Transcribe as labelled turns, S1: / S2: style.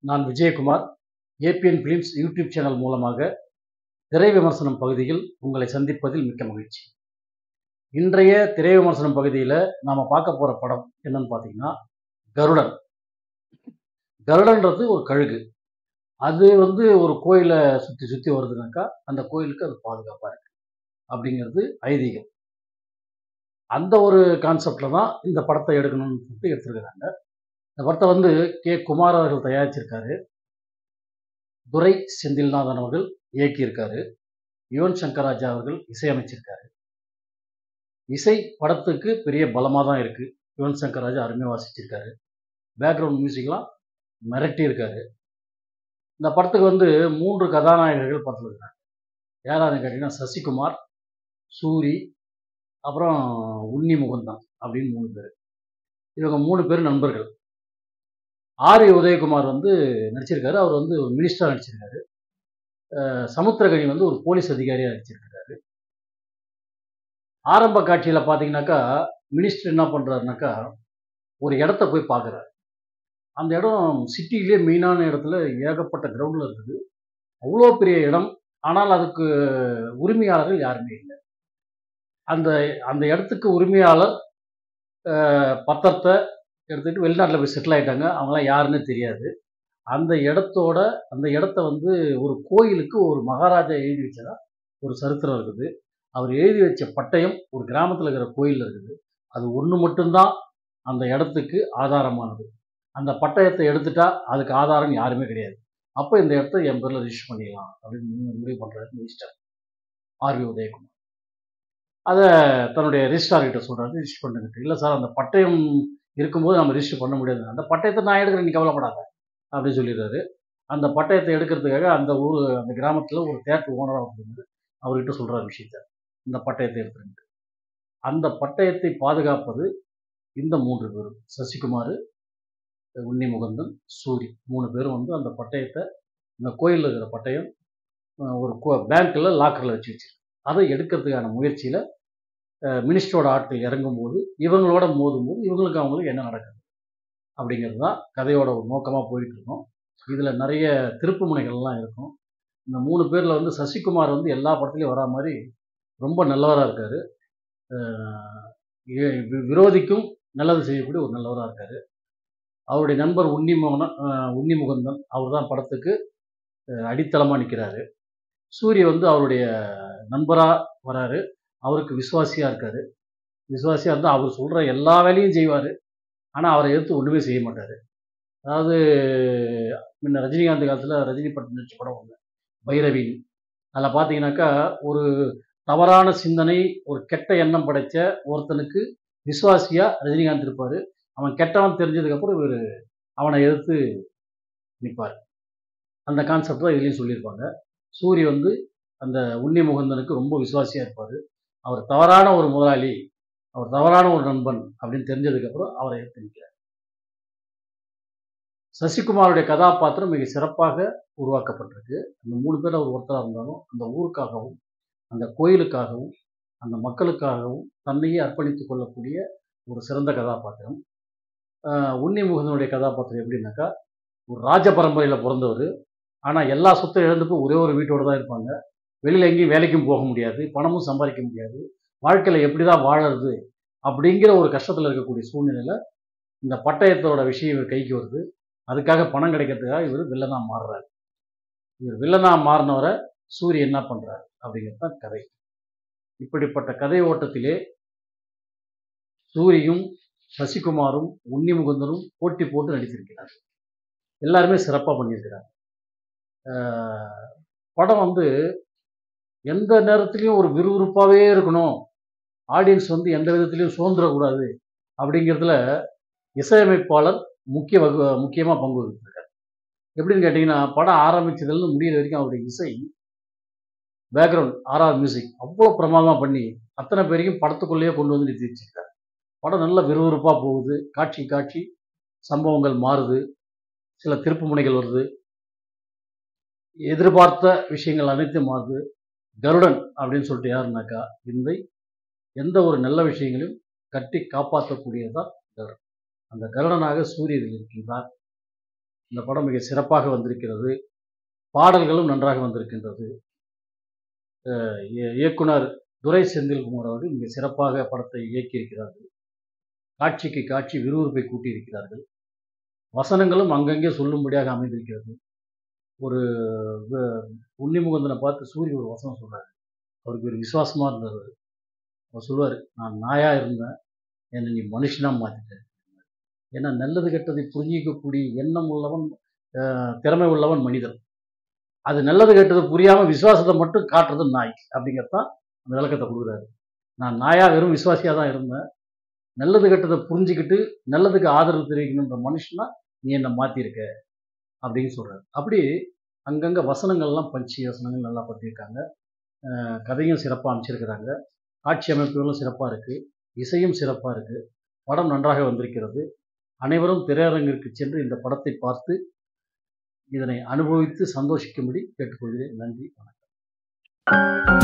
S1: நான் Vijayakumar. ABN films YouTube channel மூலமாக திரை விமர்சனம் பகுதியில் உங்களை சந்திப்பதில் மிக்க மகிழ்ச்சி. இன்றைய திரை விமர்சனம் பகுதியில் நாம பார்க்க போற படம் என்னன்னு பார்த்தீங்கன்னா கருடன். கருடன்றது ஒரு கழுகு. அது ஒரு கோயிலை சுற்றி சுற்றி வருதுனாக்கா அந்த கோயிலுக்கு அது பாதுகாப்பாக இருக்கு அப்படிங்கிறது ஐதீகம். அந்த ஒரு கான்செப்டில் தான் இந்த படத்தை எடுக்கணும்னு சொல்லிட்டு எடுத்துருக்கிறாங்க. இந்த படத்தை கே. குமார் அவர்கள் தயாரிச்சிருக்காரு. துரை செந்தில்நாதன் அவர்கள் இயக்கியிருக்காரு. யுவன் சங்கர் ராஜா அவர்கள் இசையமைச்சிருக்காரு. இசை படத்துக்கு பெரிய பலமாக தான் இருக்கு. யுவன் சங்கர் ராஜா அருமையாக வாசிச்சிருக்காரு. பேக்ரவுண்ட் மியூசிக்லாம் மிரட்டி இருக்காரு. இந்த படத்துக்கு 3 கதாநாயகர்கள் படத்தில் இருக்காங்க. யாராருன்னு கேட்டிங்கன்னா சசிகுமார், சூரி, அப்புறம் உன்னி முகுந்தன் அப்படின்னு 3 பேர். இவங்க 3 பேர் நண்பர்கள். ஆர். உதயகுமார் நடிச்சிருக்காரு. அவர் ஒரு மினிஸ்டராக நடிச்சிருக்காரு. சமுத்திரகனி ஒரு போலீஸ் அதிகாரியாக நடிச்சிருக்காரு. ஆரம்ப காட்சியில் பார்த்தீங்கன்னாக்கா மினிஸ்டர் என்ன பண்ணுறாருனாக்கா ஒரு இடத்த போய் பார்க்குறாரு. அந்த இடம் சிட்டியிலே மெயினான இடத்துல ஏகப்பட்ட கிரவுண்டில் இருக்குது. அவ்வளோ பெரிய இடம். ஆனால் அதுக்கு உரிமையாளர்கள் யாருமே இல்லை. அந்த அந்த இடத்துக்கு உரிமையாளர் பத்திரத்தை எடுத்துக்கிட்டு வெளிநாட்டில் போய் செட்டில் ஆகிட்டாங்க. அவங்களாம் யாருன்னு தெரியாது. அந்த இடத்த ஒரு கோயிலுக்கு ஒரு மகாராஜா எழுதி வச்சதா ஒரு சரித்திரம் இருக்குது. அவர் எழுதி வச்ச பட்டயம் ஒரு கிராமத்தில் இருக்கிற கோயிலில் இருக்குது. அது ஒன்று மட்டும்தான் அந்த இடத்துக்கு ஆதாரமானது. அந்த பட்டயத்தை எடுத்துட்டா அதுக்கு ஆதாரம் யாருமே கிடையாது. அப்போ இந்த இடத்த என் பேரில் ரிஜிஸ்டர் பண்ணிடலாம் அப்படின்னு முடிவு பண்ணுறாரு மினிஸ்டர் ஆர். உதயகுமார். அதை தன்னுடைய ரிஜிஸ்ட்ரார் கிட்ட சொல்கிறாரு, ரிஜிஸ்டர் பண்ணுங்க. இல்லை சார், அந்த பட்டயம் இருக்கும்போது நம்ம ரிஜிஸ்டர் பண்ண முடியாது. அந்த பட்டயத்தை நான் எடுக்கிறேன், நீ கவலைப்படாத அப்படின்னு சொல்லிடுறாரு. அந்த பட்டயத்தை எடுக்கிறதுக்காக அந்த கிராமத்தில் ஒரு தேட்டர் ஓனராக அவர்கிட்ட சொல்கிறார் விஷயத்த, இந்த பட்டயத்தை எடுத்துருக்கு. அந்த பட்டயத்தை பாதுகாப்பது இந்த 3 பேரும், சசிகுமார், உன்னி முகுந்தன், சூரி 3 பேரும் அந்த பட்டயத்தை, இந்த கோயிலில் இருக்கிற பட்டயம் ஒரு பேங்க்கில் லாக்கரில் வச்சிருக்கு. அதை எடுக்கிறதுக்கான முயற்சியில் மினிஸ்டரோட ஆட்கள் இறங்கும்போது இவங்களோட மோதும்போது அவங்களுக்கு என்ன நடக்குது அப்படிங்கிறது தான் கதையோட ஒரு நோக்கமாக போயிட்டு இருக்கோம். இதில் நிறைய திருப்பு முனைகள்லாம் இருக்கும். இந்த 3 பேரில் சசிகுமார் எல்லா படத்துலையும் வரா மாதிரி ரொம்ப நல்லவராக இருக்கார். விரோதிக்கும் நல்லது செய்யக்கூடிய ஒரு நல்லவராக இருக்கார். அவருடைய நண்பர் உன்னி முகுந்தன் அவர் தான் படத்துக்கு அடித்தளமாக நிற்கிறாரு. சூரிய அவருடைய நண்பராக வராரு. அவருக்கு விசுவாசியாக இருக்கார். விசுவாசியாக இருந்தால் அவர் சொல்கிற எல்லா வேலையும் செய்வார். ஆனால் அவரை எதிர்த்து ஒன்றுமே செய்ய மாட்டார். அதாவது முன்ன ரஜினிகாந்த் காலத்தில் ரஜினி படம் நடிச்ச படம் பைரவின், அதில் பார்த்தீங்கன்னாக்கா ஒரு தவறான சிந்தனை, ஒரு கெட்ட எண்ணம் படைத்த ஒருத்தனுக்கு விசுவாசியாக ரஜினிகாந்த் இருப்பார். அவன் கெட்டவன் தெரிஞ்சதுக்கப்புறம் இவர் அவனை எதிர்த்து நிற்பார். அந்த கான்செப்ட் தான் இதுலேயும் சொல்லியிருப்பாங்க. சூரி அந்த உன்னி முகுந்தனுக்கு ரொம்ப விசுவாசியாக இருப்பார். அவர் தவறான ஒரு முதலாளி, அவர் தவறான ஒரு நண்பன் அப்படின்னு தெரிஞ்சதுக்கப்புறம் அவரை எடுத்து நிற்கிறார். சசிகுமாருடைய கதாபாத்திரம் மிக சிறப்பாக உருவாக்கப்பட்டிருக்கு. அந்த 3 பேர் அவர் ஒருத்தராக இருந்தாலும் அந்த ஊருக்காகவும் அந்த கோயிலுக்காகவும் அந்த மக்களுக்காகவும் தன்னையே அர்ப்பணித்துக் கொள்ளக்கூடிய ஒரு சிறந்த கதாபாத்திரம். உன்னி முகுந்தனுடைய கதாபாத்திரம் எப்படின்னாக்கா ஒரு ராஜ பரம்பரையில் பிறந்தவர். ஆனால் எல்லா சொத்தையும் இழந்துட்டு ஒரே ஒரு வீட்டோடு தான் இருப்பாங்க. வெளியில் எங்கேயும் வேலைக்கும் போக முடியாது, பணமும் சம்பாதிக்க முடியாது, வாழ்க்கையில் எப்படி தான் வாழறது அப்படிங்கிற ஒரு கஷ்டத்தில் இருக்கக்கூடிய சூழ்நிலையில் இந்த பட்டயத்தோட விஷயம் இவர் கைக்கு வருது. அதுக்காக பணம் கிடைக்கிறதுக்காக இவர் வில்லனாக மாறுறாரு. இவர் வில்லனாக மாறினவரை சூரிய என்ன பண்ணுறாரு அப்படிங்கிறது தான் கதை. இப்படிப்பட்ட கதை ஓட்டத்திலே சூரியும் சசிகுமாரும் உன்னி முகுந்தனும் போட்டி போட்டு நடித்திருக்கிறார். எல்லாருமே சிறப்பாக பண்ணியிருக்கிறார். படம் எந்த நேரத்துலையும் ஒரு விறுவிறுப்பாகவே இருக்கணும், ஆடியன்ஸ் எந்த விதத்துலையும் சோர்ந்துடக்கூடாது அப்படிங்கிறதுல இசையமைப்பாளர் முக்கியமாக பங்கு வகித்திருக்கார். எப்படின்னு கேட்டிங்கன்னா, படம் ஆரம்பிச்சதுலேருந்து முடிகிற வரைக்கும் அவருடைய இசை, பேக்ரவுண்ட் ஆர்ஆர் மியூசிக் அவ்வளோ பிரமாதமாக பண்ணி அத்தனை பேரையும் படத்துக்குள்ளேயே கொண்டு நிறுத்தி வச்சிருக்காரு. படம் நல்ல விறுவிறுப்பாக போகுது. காட்சி சம்பவங்கள் மாறுது, சில திருப்பு முனைகள் வருது, எதிர்பார்த்த விஷயங்கள் அனைத்தும் மாறுது. கருடன் அப்படின்னு சொல்லிட்டு யாருன்னாக்கா எந்த ஒரு நல்ல விஷயங்களையும் கட்டி காப்பாற்றக்கூடியதுதான் கருடன். அந்த கருடனாக சூரியன் இருக்கின்றார். இந்த படம் மிக சிறப்பாக வந்திருக்கிறது. பாடல்களும் நன்றாக வந்திருக்கின்றது. இயக்குனர் துரை செந்தில்குமார் அவர்கள் மிக சிறப்பாக படத்தை இயக்கியிருக்கிறார்கள். காட்சிக்கு காட்சி விறுவிறுப்பை கூட்டியிருக்கிறார்கள். வசனங்களும் அங்கங்கே சொல்லும்படியாக அமைந்திருக்கிறது. ஒரு வ உன்னிமுகுந்தனை பார்த்து சூரி ஒரு வசனம் சொல்றாரு. அவருக்கு ஒரு விசுவாசமா இருந்தாரு. அவர் சொல்லுவாரு, "நான் நாயா இருந்தேன். என்னை நீ மனுஷனா மாத்திட்ட." ஏன்னா நல்லது கெட்டதை புரிஞ்சிக்கக்கூடிய எண்ணம் உள்ளவன், திறமை உள்ளவன் மனிதன். அது நல்லது கெட்டது புரியாம விசுவாசத்தை மட்டும் காட்டுறது நாய். அப்படிங்கிறது தான் அந்த விளக்கத்தை குடுக்குறாரு. நான் நாயா வெறும் விசுவாசியா தான் இருந்தேன். நல்லது கெட்டத புரிஞ்சுக்கிட்டு, நல்லதுக்கு ஆதரவு தெரிவிக்கணுன்ற மனுஷனா நீ என்ன மாத்தியிருக்க அப்படின்னு சொல்றாரு. அப்படி அங்கங்க வசனங்கள்லாம் பஞ்சி வசனங்கள் நல்லா பண்ணியிருக்காங்க. கதையும் சிறப்பா அமைச்சிருக்கிறாங்க. காட்சி அமைப்புகளும் சிறப்பா இருக்கு. இசையும் சிறப்பா இருக்கு. படம் நன்றாக வந்திருக்கிறது. அனைவரும் திரையரங்கிற்கு சென்று இந்த படத்தை பார்த்து இதனை அனுபவித்து சந்தோஷிக்கும்படி கேட்டுக்கொள்கிறேன். நன்றி, வணக்கம்.